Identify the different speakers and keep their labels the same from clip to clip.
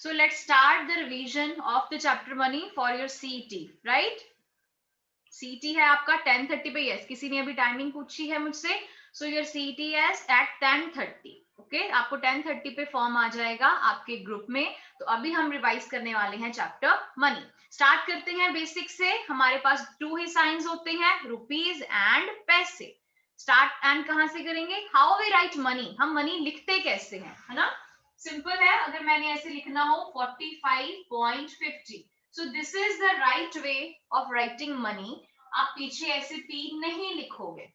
Speaker 1: So let's start the revision of the chapter money for your CET, right? CET है आपका 10:30 पे. yes, किसी ने अभी टाइमिंग पूछी है मुझसे. So your CET is at 10:30. Okay, आपको 10:30 पे फॉर्म आ जाएगा आपके ग्रुप में. तो अभी हम रिवाइज करने वाले हैं चैप्टर मनी. स्टार्ट करते हैं बेसिक से. हमारे पास 2 ही साइंस होते हैं, rupees and paise. Start and कहां से करेंगे? How we write money. हम मनी लिखते कैसे हैं, है ना? सिंपल है. अगर मैंने ऐसे लिखना हो 45.50, so this is the right way of writing money. आप पीछे ऐसे P नहीं लिखोगे.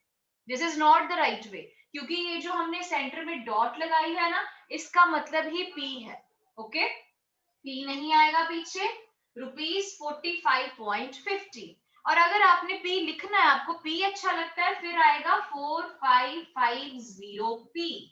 Speaker 1: This is not the right way, क्योंकि ये जो हमने सेंटर में डॉट लगाई है ना, इसका मतलब ही P है. ओके, P नहीं आएगा पीछे. ₹45.50. और अगर आपने P लिखना है, आपको P अच्छा लगता है, फिर आएगा 4550P.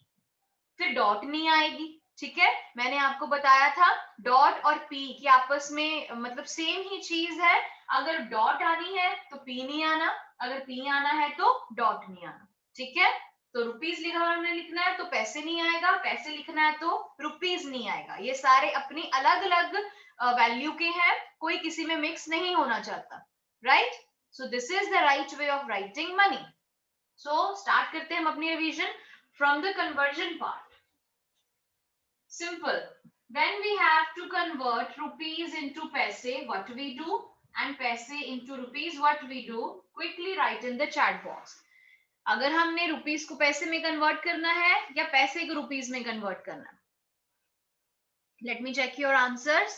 Speaker 1: फिर डॉट नहीं आएगी. ठीक है, मैंने आपको बताया था डॉट और पी की आपस में मतलब सेम ही चीज है. अगर डॉट आनी है तो पी नहीं आना, अगर पी आना है तो डॉट नहीं आना. ठीक है, तो रुपीज लिखा हमने लिखना है तो पैसे नहीं आएगा, पैसे लिखना है तो रुपीज नहीं आएगा. ये सारे अपनी अलग अलग वैल्यू के हैं, कोई किसी में मिक्स नहीं होना चाहता. Right? So this is the right way of writing money. So start करते हैं हम अपनी revision from the conversion part. Simple. When we have to convert rupees into paise, what we do, and paise into rupees, what we do, quickly write in the chat box. अगर हमने rupees को पैसे में convert करना है या पैसे को रुपीस में कन्वर्ट करना है. Let me check your answers.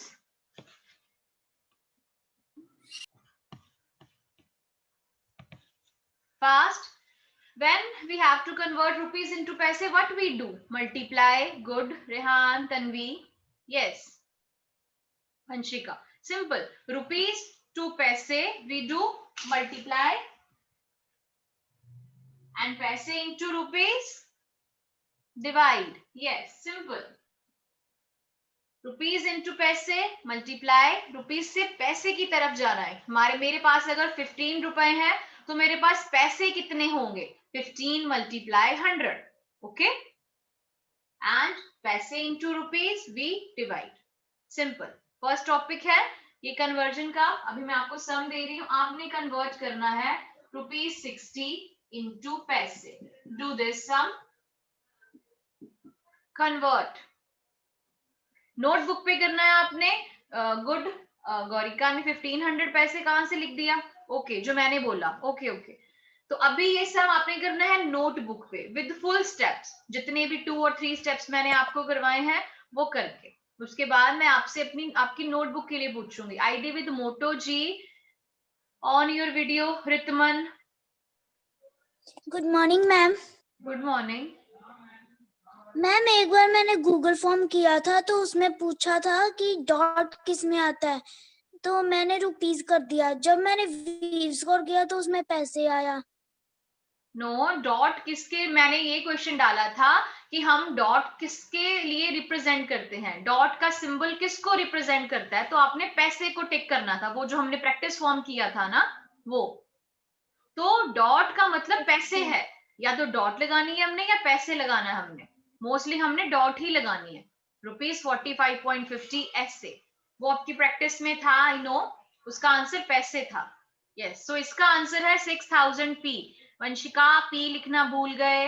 Speaker 1: Fast. When we have to convert rupees into paise, what we do? Multiply. Good. Rehan, Tanvi. Yes. Vanshika. Simple. Rupees to paise, we do multiply. And paise into rupees, divide. Yes, simple. Rupees into पैसे, multiply. Rupees से पैसे की तरफ जाना है. मेरे पास अगर 15 रुपए हैं तो मेरे पास पैसे कितने होंगे? 15 multiply 100. Okay, and paise into rupees we divide. Simple. First topic है ये कन्वर्जन का. अभी मैं आपको सम दे रही हूं, आपने कन्वर्ट करना है ₹60 into paise. Do this sum. Convert. Notebook पे करना है आपने. गुड. गौरिका ने 1500 पैसे कहां से लिख दिया? ओके, जो मैंने बोला. Okay okay. तो अभी ये सब आपने करना है नोटबुक पे विद फुल स्टेप्स. जितने भी 2 और 3 स्टेप्स मैंने आपको करवाए हैं वो करके उसके बाद मैं आपसे आपकी नोटबुक के लिए पूछूंगी. ID with Moto G on your video. रितमन.
Speaker 2: Good morning ma'am.
Speaker 1: Good morning.
Speaker 2: Ma'am एक बार मैंने गूगल फॉर्म किया था तो उसमें पूछा था कि डॉट किस में आता है, तो मैंने रुपीस कर दिया. जब मैंने वी स्कोर किया तो उसमें पैसे आया.
Speaker 1: नो, डॉट किसके, मैंने ये क्वेश्चन डाला था कि हम डॉट किसके लिए रिप्रेजेंट करते हैं, डॉट का सिंबल किसको रिप्रेजेंट करता है. तो आपने पैसे को टिक करना था, वो जो हमने प्रैक्टिस फॉर्म किया था ना वो. तो डॉट का मतलब पैसे है. या तो डॉट लगानी है हमने या पैसे लगाना है हमने. मोस्टली हमने डॉट ही लगानी है. ₹45.50 ऐसे. वो आपकी प्रैक्टिस में था, आई नो. उसका आंसर पैसे था. यस, सो इसका आंसर है 6000P. वंशिका, पी लिखना भूल गए.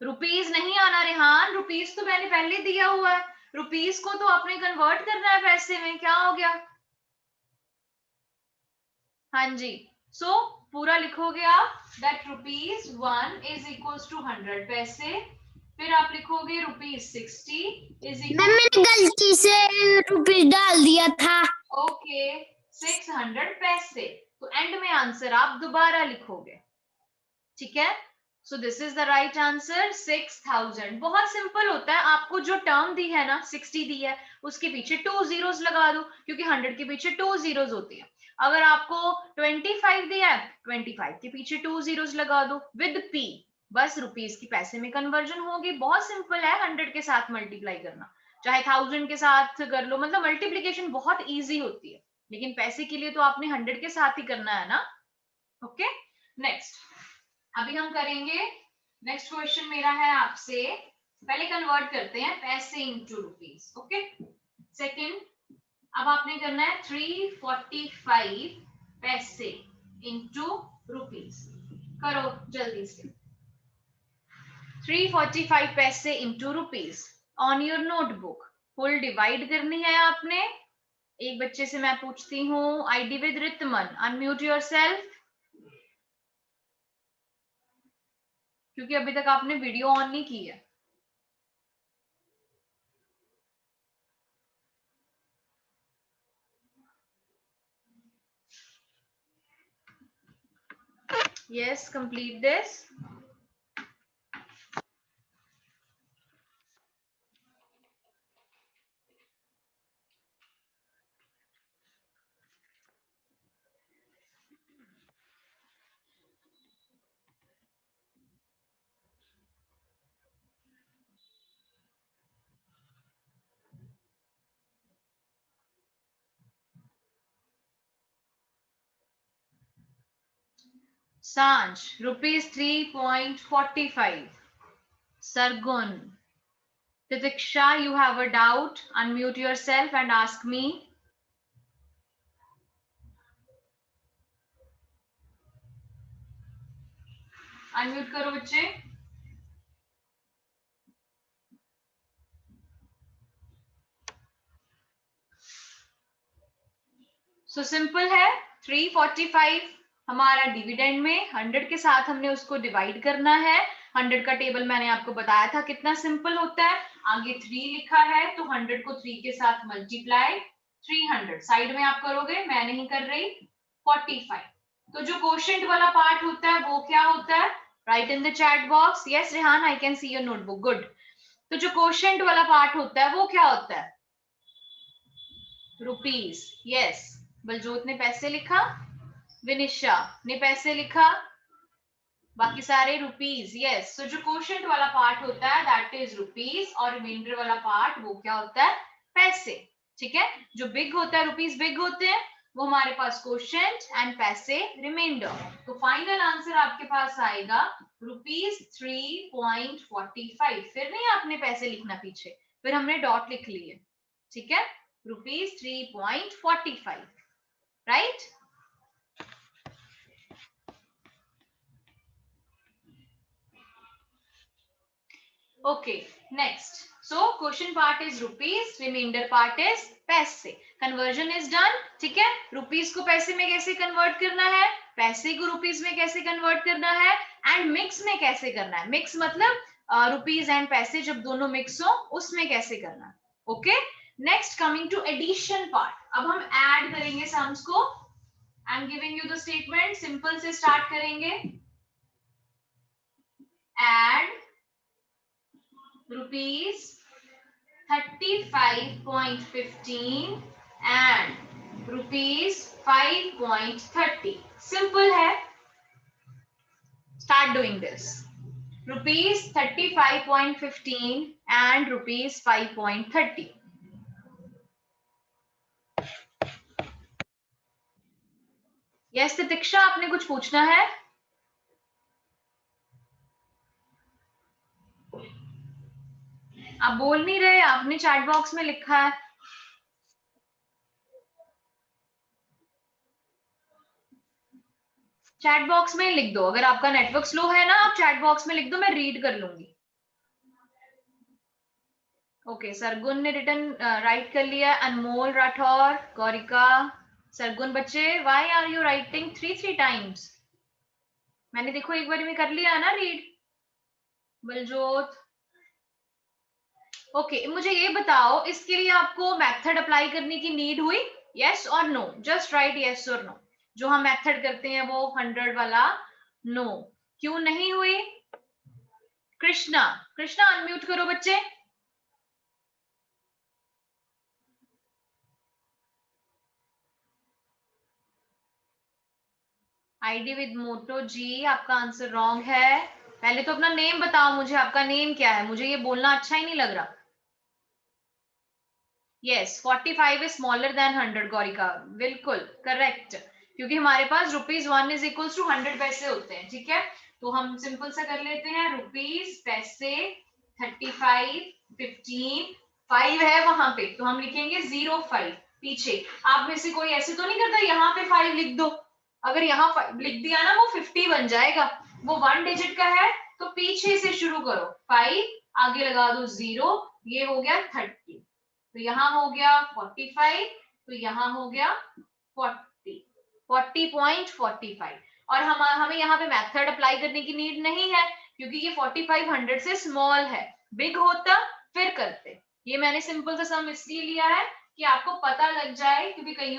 Speaker 1: रुपीज नहीं आना रेहान, रुपीज तो मैंने पहले दिया हुआ है. रुपीज को तो आपने कन्वर्ट करना है पैसे में. क्या हो गया? हाँ जी. सो पूरा लिखोगे आप दैट ₹1 इज इक्वल्स टू 100 पैसे. फिर आप लिखोगे ₹60 इज इक्वल.
Speaker 2: मैंने गलती से रुपीस डाल दिया था.
Speaker 1: ओके, 600 पैसे. तो एंड में आंसर आप दोबारा लिखोगे. ठीक है, so this is the right answer 6000. बहुत सिंपल होता है. आपको जो टर्म दी है ना 60 दी है, उसके पीछे 2 zeros लगा दो, क्योंकि 100 के पीछे 2 zeros होती है. अगर आपको 25 दिया है, 25 के पीछे 2 zeros लगा दो विद पी. बस रुपीस की पैसे में कन्वर्जन होगी. बहुत सिंपल है 100 के साथ मल्टीप्लाई करना, चाहे 1000 के साथ कर लो. मतलब मल्टीप्लीकेशन बहुत ईजी होती है, लेकिन पैसे के लिए तो आपने 100 के साथ ही करना है ना. Okay, next. अभी हम करेंगे नेक्स्ट क्वेश्चन मेरा है आपसे. पहले कन्वर्ट करते हैं पैसे इंटू रुपीस. ओके, सेकंड, अब आपने करना है 345 पैसे इंटू रुपीज। करो जल्दी से। 345 पैसे into rupees on your notebook. Full divide करनी है आपने। एक बच्चे से मैं पूछती हूँ, आईडी विद रितमन, अनम्यूट योरसेल्फ, क्योंकि अभी तक आपने वीडियो ऑन नहीं की है। Yes, complete this. Sanj, rupees 3.45. Sargun. Titiksha, you have a doubt? Unmute yourself and ask me. Unmute करो बच्चे। So simple है, 345 हमारा डिविडेंड में 100 के साथ हमने उसको डिवाइड करना है। 100 का टेबल मैंने आपको बताया था कितना सिंपल होता है। आगे 3 लिखा है तो 100 को 3 के साथ मल्टीप्लाई 300 साइड में आप करोगे, मैं नहीं कर रही। 45। तो जो क्वोशिएंट वाला पार्ट होता है वो क्या होता है? Right in the chat box. Yes Rehan, I can see your notebook, good. तो जो क्वोशिएंट वाला पार्ट होता है वो क्या होता है? रुपीज। यस, बलजोत ने पैसे लिखा, विनिशा ने पैसे लिखा, बाकी सारे रुपीज। यस, सो जो क्वोशिएंट वाला पार्ट होता है दैट इज रुपीज, और रिमाइंडर वाला पार्ट वो क्या होता है? पैसे। ठीक है, जो बिग होता है, रुपीज बिग होते हैं, वो हमारे पास क्वोशिएंट एंड पैसे रिमाइंडर। तो फाइनल आंसर आपके पास आएगा रुपीज 3.45। फिर नहीं आपने पैसे लिखना पीछे, फिर हमने डॉट लिख लिए। ठीक है, rupees 3.45, right? Okay, next. So question part is rupees, remainder part is पैसे। Conversion is done. ठीक है, रुपीज को पैसे में कैसे कन्वर्ट करना है, पैसे को रुपीज में कैसे कन्वर्ट करना है, एंड मिक्स में कैसे करना है। मिक्स मतलब रुपीज एंड पैसे जब दोनों मिक्स हो उसमें कैसे करना है। Okay, next coming to addition part. अब हम ऐड करेंगे सम्स को। I am giving you the statement, simple से स्टार्ट करेंगे। Add rupees 35.15 and rupees 5.30. Simple है, start doing this. Rupees 35.15 and rupees 5.30. Yes, तितिक्षा, आपने कुछ पूछना है? आप बोल नहीं रहे, आपने चैट बॉक्स में लिखा है। चैट बॉक्स में लिख दो, अगर आपका नेटवर्क स्लो है ना, आप चैट बॉक्स में लिख दो, मैं रीड कर लूंगी। ओके, सरगुन ने रिटर्न राइट कर लिया। अनमोल राठौर, गौरिका, सरगुन बच्चे, why are you writing 3 times? मैंने देखो एक बार में कर लिया ना रीड। बलजोत, ओके, मुझे ये बताओ, इसके लिए आपको मेथड अप्लाई करने की नीड हुई? यस और नो, जस्ट राइट यस और नो। जो हम मेथड करते हैं वो 100 वाला, नो। क्यों नहीं हुई? कृष्णा, कृष्णा अनम्यूट करो बच्चे। आईडी विद मोटो जी, आपका आंसर रॉन्ग है। पहले तो अपना नेम बताओ मुझे, आपका नेम क्या है? मुझे ये बोलना अच्छा ही नहीं लग रहा। Yes, 45 is smaller than 100, Gaurika, बिल्कुल करेक्ट, क्योंकि हमारे पास ₹1 इज इक्वल टू 100 पैसे होते हैं। ठीक है, तो हम सिंपल सा कर लेते हैं, रुपीज पैसे 35, 15 5 है वहां पे, तो हम लिखेंगे 05 पीछे। आप में से कोई ऐसे तो नहीं करता यहाँ पे 5 लिख दो, अगर यहाँ 5 लिख दिया ना वो 50 बन जाएगा, वो 1 डिजिट का है, तो पीछे से शुरू करो, 5 आगे लगा दो 0, ये हो गया 30, तो यहाँ हो गया 45, तो यहाँ हो गया 40, 40.45। और हमें यहाँ पे मेथड अप्लाई करने की नीड नहीं है, क्योंकि ये 45 100 से स्मॉल है, बिग होता फिर करते। ये मैंने सिंपल सा सम इसलिए लिया है कि आपको पता लग जाए, क्योंकि कई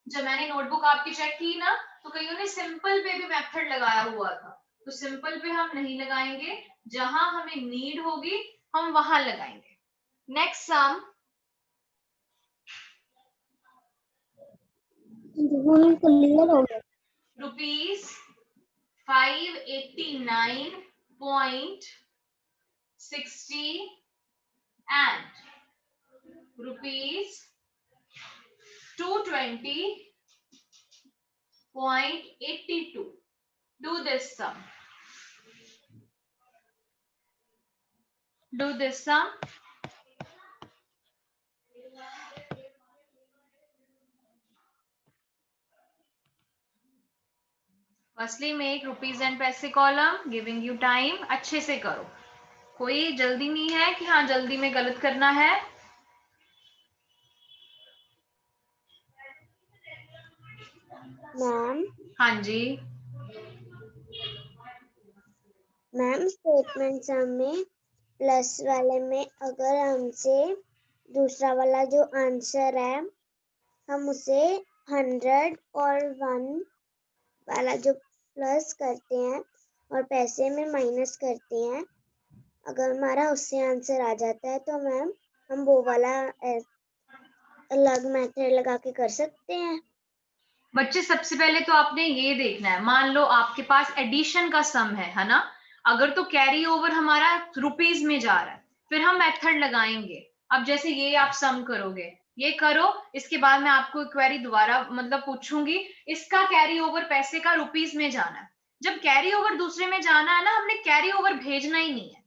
Speaker 1: जब मैंने नोटबुक आपकी चेक की ना, तो कईयों ने सिंपल पे भी मेथड लगाया हुआ था, तो सिंपल पे हम नहीं लगाएंगे, जहां हमें नीड होगी हम वहां लगाएंगे। नेक्स्ट सम,
Speaker 2: क्लियर हो गया।
Speaker 1: Rupees 589.60 and rupees 220.82. Do this sum. Do this sum. Firstly make rupees and पैसे कॉलम, गिविंग यू टाइम, अच्छे से करो, कोई जल्दी नहीं है कि हाँ जल्दी में गलत करना है।
Speaker 2: मैम,
Speaker 1: हाँ जी
Speaker 2: मैम स्टेटमेंट सम में प्लस वाले में अगर हमसे दूसरा वाला जो आंसर है हम उसे 100 और 1 वाला जो प्लस करते हैं और पैसे में माइनस करते हैं, अगर हमारा उससे आंसर आ जाता है तो मैम हम वो वाला अलग मेथड लगा के कर सकते हैं।
Speaker 1: बच्चे, सबसे पहले तो आपने ये देखना है, मान लो आपके पास एडिशन का सम है ना, अगर तो कैरी ओवर हमारा रुपीज में जा रहा है, फिर हम मेथड लगाएंगे। अब जैसे ये आप सम करोगे, ये करो, इसके बाद मैं आपको क्वेरी दोबारा मतलब पूछूंगी, इसका कैरी ओवर पैसे का रुपीज में जाना है। जब कैरी ओवर दूसरे में जाना है ना, हमने कैरी ओवर भेजना ही नहीं है,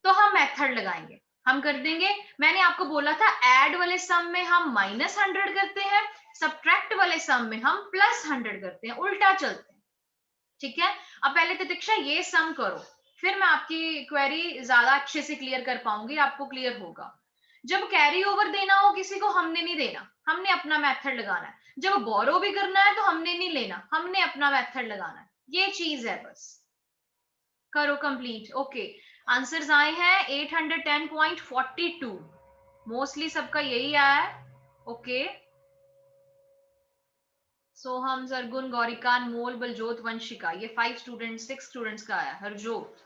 Speaker 1: तो हम मेथड लगाएंगे, हम कर देंगे। मैंने आपको बोला था ऐड वाले सम में हम -100 करते हैं, सब्ट्रैक्ट वाले सम में हम +100 करते हैं, उल्टा चलते हैं, ठीक है। अब पहले प्रतीक्षा ये सम करो, फिर मैं आपकी क्वेरी ज्यादा अच्छे से क्लियर कर पाऊंगी, आपको क्लियर होगा। जब कैरी ओवर देना हो किसी को, हमने नहीं देना, हमने अपना मेथड लगाना है। जब बोरो भी करना है तो हमने नहीं लेना, हमने अपना मेथड लगाना है, ये चीज है बस। करो कंप्लीट। ओके, आंसर्स आए हैं 810.42, मोस्टली सबका यही आया है। ओके, सोहम, सरगुन, गौरिका, मोल, बलजोत, वंशिका, ये 6 स्टूडेंट्स का आया। हरजोत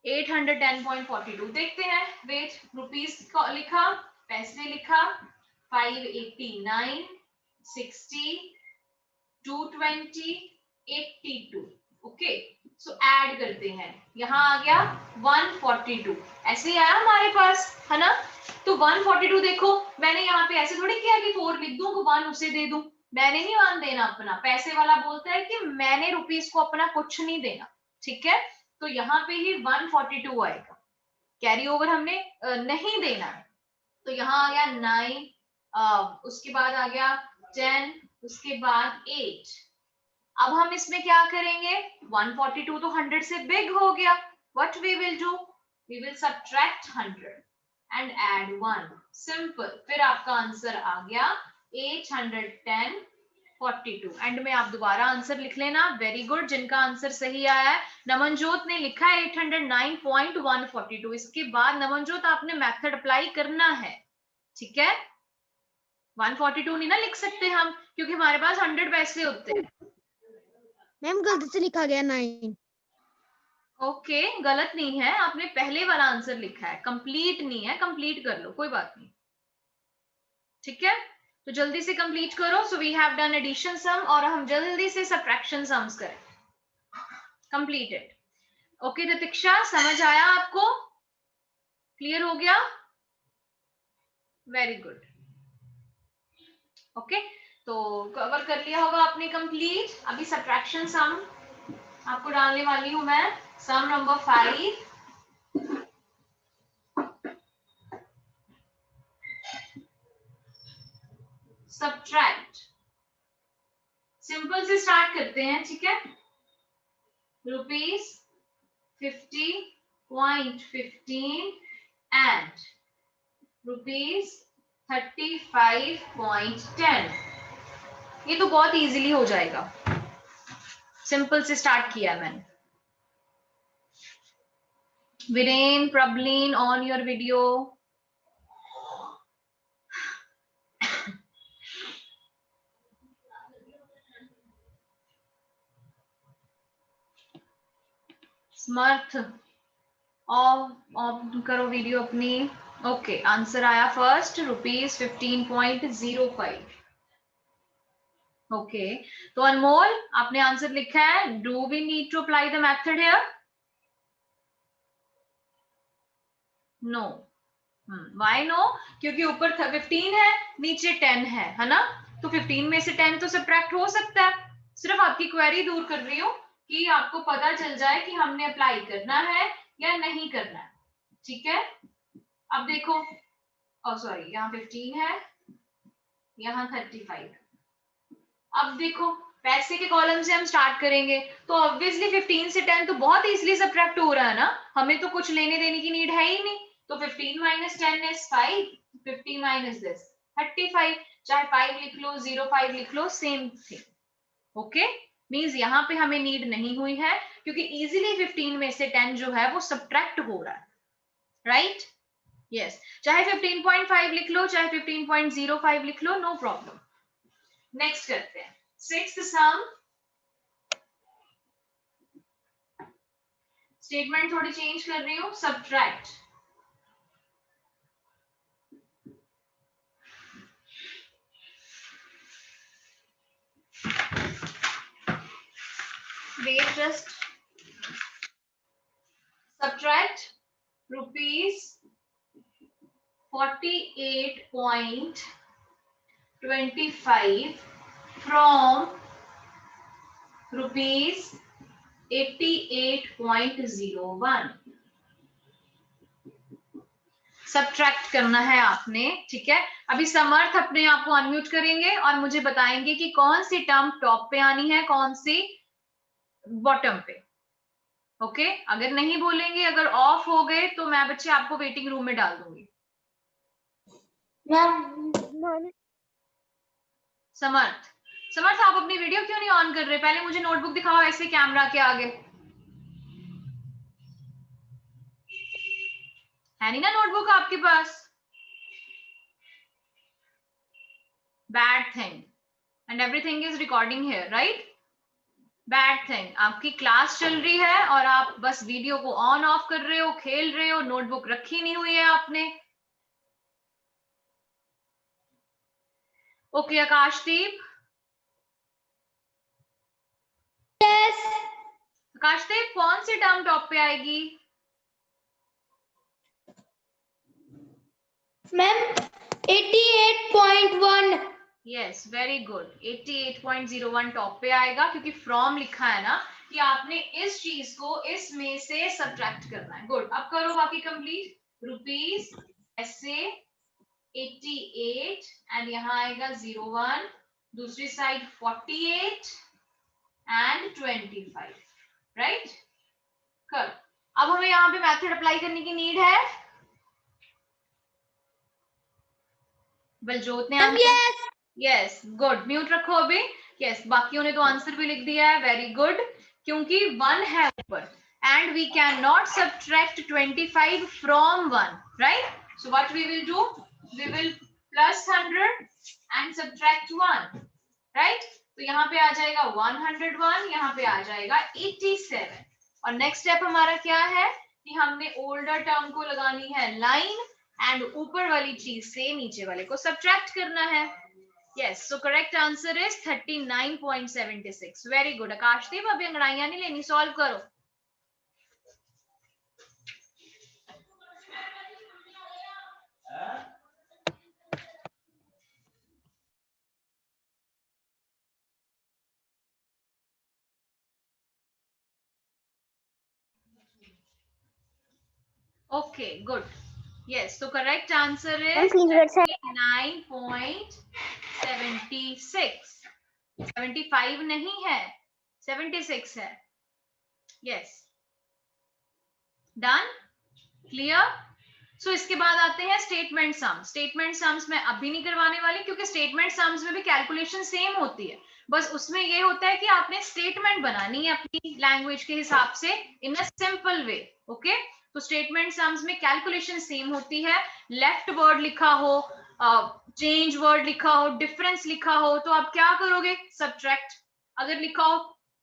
Speaker 1: 810.42, देखते हैं। वेट, रुपीज लिखा, पैसे लिखा, 589, 60, 220, 82। ओके, सो ऐड करते हैं, यहाँ आ गया 142, ऐसे ही आया हमारे पास, है ना। तो 142 देखो, मैंने यहाँ पे ऐसे थोड़ी किया कि 4 लिख दूं तो 1 उसे दे दूं, मैंने नहीं 1 देना अपना, पैसे वाला बोलता है कि मैंने रुपीज को अपना कुछ नहीं देना, ठीक है। तो यहाँ पे ही 142 आएगा, कैरी ओवर हमने नहीं देना है, तो यहाँ आ गया 9, उसके बाद आ गया 10, उसके बाद 8। अब हम इसमें क्या करेंगे, 142 तो 100 से बिग हो गया, what we will do, we will subtract 100 and add 1, simple. फिर आपका आंसर आ गया 810.42। एंड में आप दोबारा आंसर लिख लेना, वेरी गुड, जिनका आंसर सही आया है। नमनजोत ने लिखा है 809.142, इसके बाद नमनजोत आपने मेथड अप्लाई करना है, ठीक है। 142 नहीं ना लिख सकते हम, क्योंकि हमारे पास 100 पैसे होते हैं।
Speaker 2: मैम गलती से लिखा गया 9।
Speaker 1: ओके, गलत नहीं है, आपने पहले वाला आंसर लिखा है, कंप्लीट नहीं है, कंप्लीट कर लो, कोई बात नहीं, ठीक है। तो जल्दी से कंप्लीट करो। So we have done addition sum, और हम जल्दी से सब्ट्रैक्शन सम्स करें, कंप्लीटेड। ओके प्रतीक्षा, समझ आया आपको, क्लियर हो गया, वेरी गुड। ओके, तो कवर कर लिया होगा आपने कंप्लीट। अभी सब्ट्रैक्शन सम आपको डालने वाली हूं मैं, सम नंबर 5, सब्ट्रैक्ट। सिंपल से स्टार्ट करते हैं, ठीक है। ₹50.15 एंड ₹35.10। ये तो बहुत इजीली हो जाएगा, सिंपल से स्टार्ट किया मैंने। Viren, Prableen, on your video. Samarth, off करो वीडियो अपनी। ओके, आंसर आया फर्स्ट ₹15.05। ओके, तो अनमोल आपने आंसर लिखा है। Do we need to apply the method here? No. Why no? क्योंकि ऊपर 15 है, नीचे 10 है ना, तो 15 में से 10 तो सब्ट्रैक्ट हो सकता है। सिर्फ आपकी क्वेरी दूर कर रही हूँ कि आपको पता चल जाए कि हमने अप्लाई करना है या नहीं करना है, ठीक है। अब देखो, सॉरी, यहाँ 15 है, यहाँ 35। अब देखो, पैसे के कॉलम से हम स्टार्ट करेंगे, तो ऑब्वियसली 15 से 10 तो बहुत इजीली सब्ट्रैक्ट हो रहा है ना, हमें तो कुछ लेने देने की नीड है ही नहीं। तो 15 minus 10 is 5, 15 minus this 35, चाहे 5 लिख लो 05 लिख लो, सेम थिंग। ओके, मींस यहाँ पे हमें नीड नहीं हुई है, क्योंकि इजीली 15 में से 10 जो है वो सब्ट्रैक्ट हो रहा है, राइट। यस, चाहे 15.5 लिख लो, चाहे 15.05 लिख लो, नो प्रॉब्लम। नेक्स्ट करते हैं, सिक्स्थ सम। स्टेटमेंट थोड़ी चेंज कर रही हूँ, subtract. Wait, just subtract ₹48.25 from ₹88.01। Subtract करना है आपने, ठीक है। अभी समर्थ अपने आप को अनम्यूट करेंगे और मुझे बताएंगे कि कौन सी टर्म टॉप पे आनी है, कौन सी बॉटम पे। ओके, अगर नहीं बोलेंगे, अगर ऑफ हो गए, तो मैं बच्चे आपको वेटिंग रूम में डाल दूंगी। समर्थ, समर्थ आप अपनी वीडियो क्यों नहीं ऑन कर रहे? पहले मुझे नोटबुक दिखाओ ऐसे कैमरा के आगे। है नहीं ना नोटबुक आपके पास? Bad thing, and everything is recording here, right. Bad thing, आपकी क्लास चल रही है और आप बस वीडियो को ऑन ऑफ कर रहे हो, खेल रहे हो, नोटबुक रखी नहीं हुई है आपने। ओके, आकाशदीप।
Speaker 2: यस
Speaker 1: आकाशदीप, कौन सी टर्म टॉप पे आएगी?
Speaker 2: Ma'am 88.1।
Speaker 1: Yes, very good, 88.01 top पे आएगा, क्योंकि फ्रॉम लिखा है ना कि आपने इस चीज को इसमें से सब्ट्रैक्ट करना है। गुड, अब करो बाकी कंप्लीट। रुपीज ऐसे 88 एंड यहाँ आएगा 01, दूसरी साइड 48 एंड 25, राइट। कर, अब हमें यहाँ पे मेथड अप्लाई करने की नीड है। बलजोत ने आंसर, यस, गुड, म्यूट रखो अभी। यस, बाकियों ने तो आंसर भी लिख दिया है, वेरी गुड, क्योंकि 1 है ऊपर and we can not subtract 25 from 1, right. So what we will do, we will plus 100 and subtract 1, right. तो यहाँ पे आ जाएगा 101, यहाँ पे आ जाएगा 87। और नेक्स्ट स्टेप हमारा क्या है कि हमने ओल्डर टर्म को लगानी है लाइन एंड ऊपर वाली चीज से नीचे वाले को सब्ट्रैक्ट करना है। Yes, so correct answer is 39.76। Very good Akashdeep, अभी अंगड़ाइयां नहीं लेनी, सॉल्व करो। Okay, good. Yes, so correct answer is 39.76. 76, 75 नहीं है, 76 है। Yes, done, clear. सो इसके बाद आते हैं स्टेटमेंट सम्स। स्टेटमेंट सम्स मैं अभी नहीं करवाने वाली क्योंकि स्टेटमेंट सम्स में भी कैलकुलेशन सेम होती है, बस उसमें ये होता है कि आपने स्टेटमेंट बनानी है अपनी लैंग्वेज के हिसाब से इन अ सिंपल वे। ओके, तो स्टेटमेंट सम्स में कैलकुलेशन सेम होती है। लेफ्ट वर्ड लिखा हो, चेंज वर्ड लिखा हो, डिफरेंस लिखा हो, तो आप क्या करोगे? सब्ट्रैक्ट। अगर लिखा हो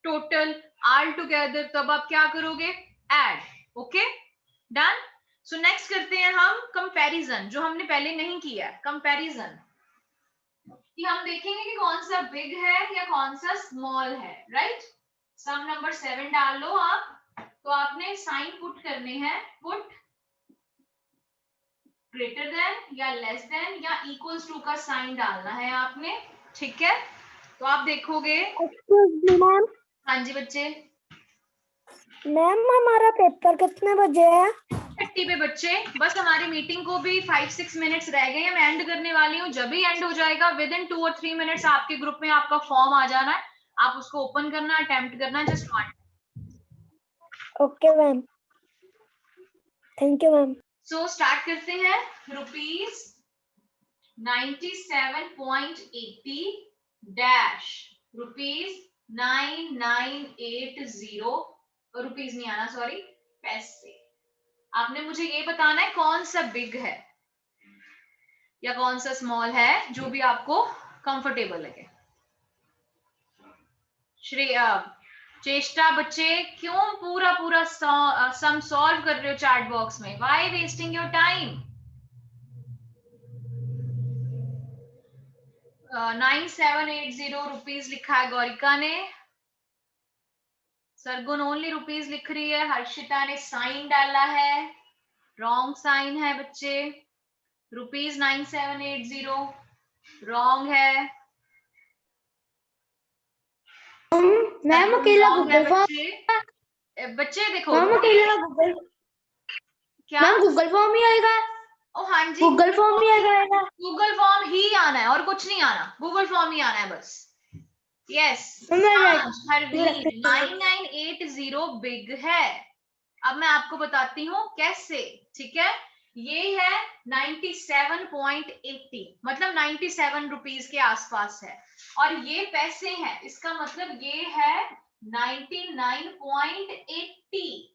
Speaker 1: टोटल, ऑल टुगेदर, तब आप क्या करोगे? Add. Okay, done. So next करते हैं हम कंपैरिजन, जो हमने पहले नहीं किया। कंपैरिजन कि हम देखेंगे कि कौन सा बिग है या कौन सा स्मॉल है, राइट। सम नंबर 7 डाल लो आप, तो आपने साइन पुट करने हैं, पुट ग्रेटर देन या लेस देन या इक्वल्स टू का साइन डालना है आपने, ठीक है। तो आप देखोगे,
Speaker 2: मैम,
Speaker 1: हाँ जी बच्चे,
Speaker 2: मैम हमारा पेपर कितने बजे है?
Speaker 1: 30 पे बच्चे, बस हमारी मीटिंग को भी 5-6 मिनट्स रह गए हैं, मैं एंड करने वाली हूँ। जब भी एंड हो जाएगा विद इन 2 और 3 मिनट्स आपके ग्रुप में आपका फॉर्म आ जाना है, आप उसको ओपन करना, अटेम्प्ट करना, just 1।
Speaker 2: Okay ma'am, thank you ma'am.
Speaker 1: So start करते हैं। रुपीज 97.80 डैश रुपीज 9980, रुपीज नहीं आना, सॉरी, पैसे। आपने मुझे ये बताना है कौन सा बिग है या कौन सा स्मॉल है, जो भी आपको कंफर्टेबल लगे। श्रेया, चेष्टा बच्चे, क्यों पूरा पूरा सम सॉल्व कर रहे हो चैट बॉक्स में? Why wasting your time? 9780 rupees लिखा है गौरिका ने। सरगुन ओनली रुपीज लिख रही है। हर्षिता ने साइन डाला है, रॉन्ग साइन है बच्चे। रुपीज 9780 रॉन्ग है।
Speaker 2: मैम अकेला
Speaker 1: रॉन्ग है
Speaker 2: गूगल फॉर्म,
Speaker 1: बच्चे। बच्चे देखो,
Speaker 2: मैम अकेला गूगल,
Speaker 1: क्या?
Speaker 2: मैम गूगल फॉर्म ही आएगा?
Speaker 1: ओ हाँ जी,
Speaker 2: गूगल फॉर्म ही आएगा?
Speaker 1: गूगल फॉर्म ही आना है और कुछ नहीं आना, गूगल फॉर्म ही आना है बस। यस, हरवीर 9980 बिग है। अब मैं आपको बताती हूँ कैसे, ठीक है। ये है 97.80, मतलब 97 रुपीज के आसपास है, और ये पैसे हैं, इसका मतलब ये है 99.80।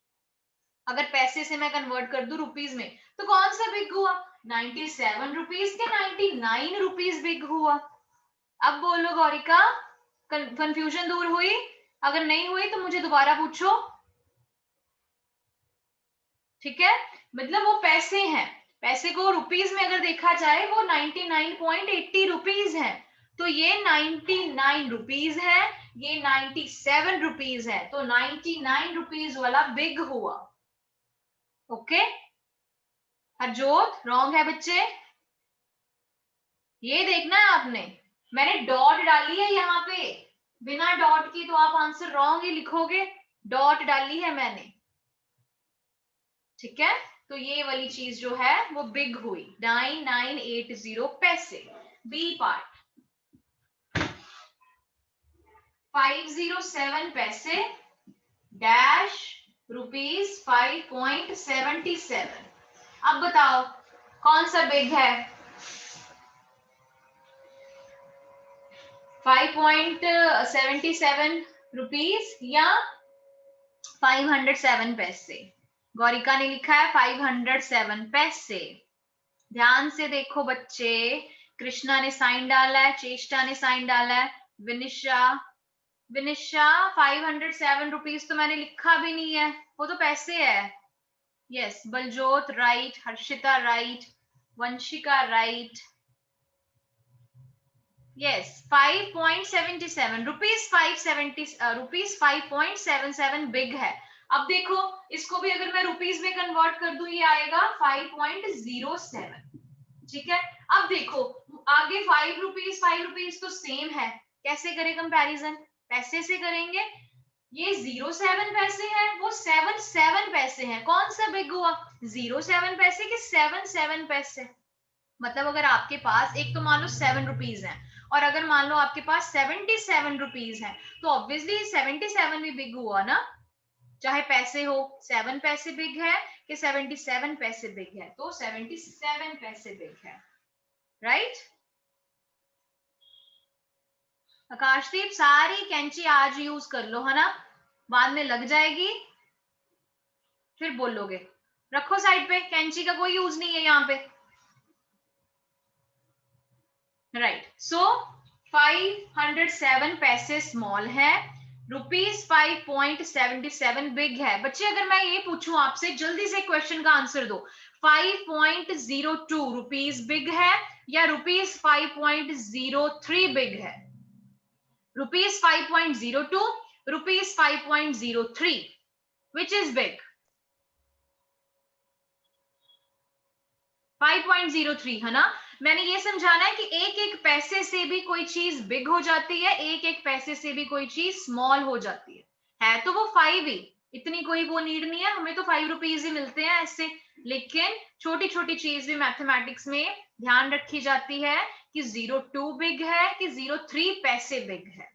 Speaker 1: अगर पैसे से मैं कन्वर्ट कर दूं रुपीज में, तो कौन सा बिग हुआ? 97 रुपीज के 99 रुपीज बिग हुआ। अब बोलो गौरिका, कंफ्यूजन दूर हुई? अगर नहीं हुई तो मुझे दोबारा पूछो, ठीक है। मतलब वो पैसे हैं, पैसे को रुपीज में अगर देखा जाए वो 99.80 रुपीज है, तो ये 99 रुपीज है, ये 97 रुपीज है, तो 99 रुपीज वाला बिग हुआ। ओके, हरजोत रॉन्ग है बच्चे, ये देखना है आपने। मैंने डॉट डाली है यहाँ पे, बिना डॉट की तो आप आंसर रॉन्ग ही लिखोगे, डॉट डाली है मैंने, ठीक है। तो ये वाली चीज जो है वो बिग हुई, 9980 पैसे। बी पार्ट, 507 पैसे डैश रुपीज 5.77। अब बताओ कौन सा बिग है? 5.77 रुपीज या 507 पैसे? गौरिका ने लिखा है 507 पैसे। ध्यान से देखो बच्चे, कृष्णा ने साइन डाला है, चेष्टा ने साइन डाला है, विनिशा 507 रुपीज तो मैंने लिखा भी नहीं है, वो तो पैसे है। Yes, Baljot right, Harshita right, Vanshika right. Yes, 5.77 rupees, 5.77 big है। अब देखो, इसको भी अगर मैं रुपीज में कन्वर्ट कर दूं, ये आएगा 5.07, ठीक है। अब देखो आगे 5 रुपीज तो सेम है, कैसे करें कंपैरिजन? पैसे से करेंगे। ये 07 पैसे हैं, वो 77 पैसे हैं, कौन सा बिग हुआ? 07 पैसे के 77 पैसे। मतलब अगर आपके पास एक तो मान लो 7 रुपीज है और अगर मान लो आपके पास 77 रुपीज है तो ऑब्वियसली 77 भी बिग हुआ ना, चाहे पैसे हो, 7 पैसे बिग है कि 77 पैसे बिग है, तो 77 पैसे बिग है, राइट। आकाशदीप सारी कैंची आज यूज कर लो, है ना, बाद में लग जाएगी फिर बोलोगे। रखो साइड पे, कैंची का कोई यूज नहीं है यहाँ पे, राइट। सो 507 पैसे स्मॉल है, ₹5.77 बिग है। बच्चे अगर मैं ये पूछूं आपसे, जल्दी से क्वेश्चन का आंसर दो, 5.02 रुपीज बिग है या ₹5.03 बिग है? ₹5.02, ₹5.03, which is big? 5.03 है ना। मैंने ये समझाना है कि एक एक पैसे से भी कोई चीज बिग हो जाती है, एक एक पैसे से भी कोई चीज स्मॉल हो जाती है तो वो 5 ही, इतनी कोई वो नीड नहीं है, हमें तो 5 रुपीज ही मिलते हैं ऐसे। लेकिन छोटी छोटी चीज भी मैथमेटिक्स में ध्यान रखी जाती है कि 02 बिग है कि 03 पैसे बिग है।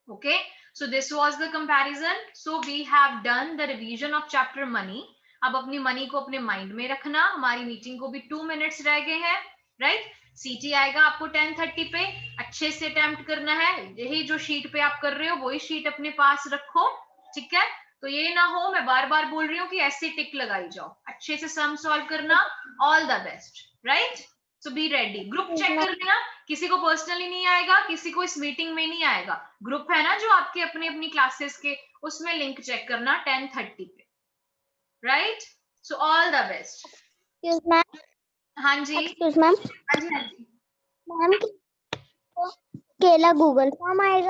Speaker 1: Okay, so this was the comparison. So we have done the revision of chapter money. अब अपनी मनी को अपने माइंड में रखना, हमारी मीटिंग को भी 2 मिनट्स रह गए हैं, राइट। सीटी आएगा आपको 10:30 पे, अच्छे से अटेम्प्ट करना है, यही जो शीट पे आप कर रहे हो वही शीट अपने पास रखो, ठीक है। तो ये ना हो मैं बार बार बोल रही हूँ कि ऐसे टिक लगाई जाओ, अच्छे से सम सॉल्व करना। All the best, right. So be ready. Group check कर लेना, किसी को पर्सनली नहीं आएगा, किसी को इस मीटिंग में नहीं आएगा, ग्रुप है ना जो आपके अपनी अपनी क्लासेस के, उसमें लिंक चेक करना 10:30 पे, right. So all the best. हाँ जी,
Speaker 2: एक्सक्यूज मैम,
Speaker 1: हाँ जी, हाँ जी।
Speaker 2: मैम केला गूगल फॉर्म आएगा?